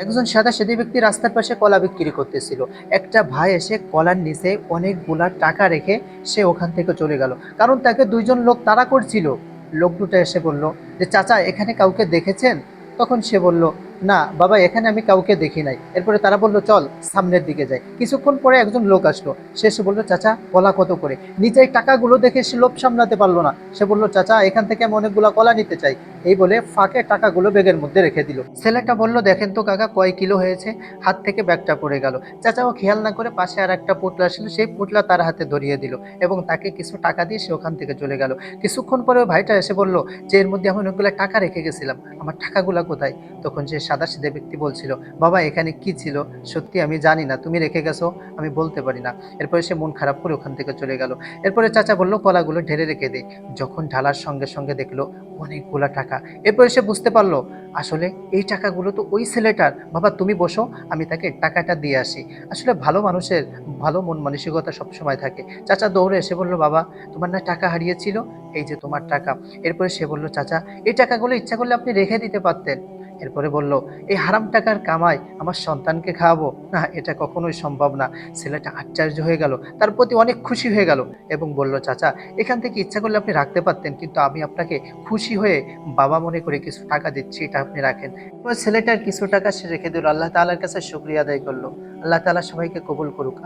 একজন সাদাসিধে ব্যক্তি রাস্তার পাশে কলা বিক্রি করতেছিল। একটা ভাই এসে কলার নিচে অনেকগুলা টাকা রেখে সে ওখান থেকে চলে গেল, কারণ তাকে দুইজন লোক তাড়া করছিল। লোক দুটো এসে বলল যে, চাচা এখানে কাউকে দেখেছেন? তখন সে বলল, না বাবা, এখানে আমি কাউকে দেখি নাই। এরপরে তারা বলল, চল সামনের দিকে যাই। কিছুক্ষণ পরে একজন লোক আসলো। সে এসে বলল, চাচা কলা কত করে? নিজের টাকাগুলো দেখে সে লোভ সামলাতে পারলো না। সে বলল, চাচা এখান থেকে আমি অনেকগুলা কলা নিতে চাই। এই বলে ফাঁকে টাকাগুলো ব্যাগের মধ্যে রেখে দিল। ছেলেটা বলল, দেখেন তো কাকা কয় কিলো হয়েছে। হাত থেকে ব্যাগটা পড়ে গেল। চাচাও খেয়াল না করে পাশে আর একটা পুতলা ছিল, সেই পুতলা তার হাতে ধরিয়ে দিল এবং তাকে কিছু টাকা দিয়ে সে ওখান থেকে চলে গেল। কিছুক্ষণ পরে ওই ভাইটা এসে বলল যে, এর মধ্যে আমি অনেকগুলো টাকা রেখে গেছিলাম, আমার টাকাগুলো কোথায়? তখন সে সাদাসিধে ব্যক্তি বলছিল, বাবা এখানে কি ছিল সত্যি আমি জানি না, তুমি রেখে গেছো আমি বলতে পারি না। এরপরে সে মন খারাপ করে ওখান থেকে চলে গেল। এরপরে চাচা বলল, কলাগুলো ঢেলে রেখে দে। যখন ঢালার সঙ্গে সঙ্গে দেখলো অনেকগুলা টাকা। এরপরে সে বুঝতে পারলো আসলে এই টাকাগুলো তো ওই ছেলেটার। বাবা তুমি বসো, আমি তাকে টাকাটা দিয়ে আসি। আসলে ভালো মানুষের ভালো মন মানসিকতা সবসময় থাকে। চাচা দৌড়ে এসে বলল, বাবা তোমার না টাকা হারিয়েছিল, এই যে তোমার টাকা। এরপরে সে বলল, চাচা এই টাকাগুলো ইচ্ছা করলে আপনি রেখে দিতে পারতেন। এরপরে বলল, এই হারাম টাকার কামাই আমার সন্তানকে খাওয়াবো না, এটা কখনোই সম্ভব না। ছেলেটা আশ্চর্য হয়ে গেল, তার প্রতি অনেক খুশি হয়ে গেল এবং বলল, চাচা এখান থেকে ইচ্ছা করলে আপনি রাখতে পারতেন, কিন্তু আমি আপনাকে খুশি হয়ে বাবা মনে করে কিছু টাকা দিচ্ছি, এটা আপনি রাখেন। এবার ছেলেটার কিছু টাকা সে রেখে দিল, আল্লাহ তাআলার কাছে শুকরিয়া আদায় করলো। আল্লাহ তাআলা সবাইকে কবুল করুক।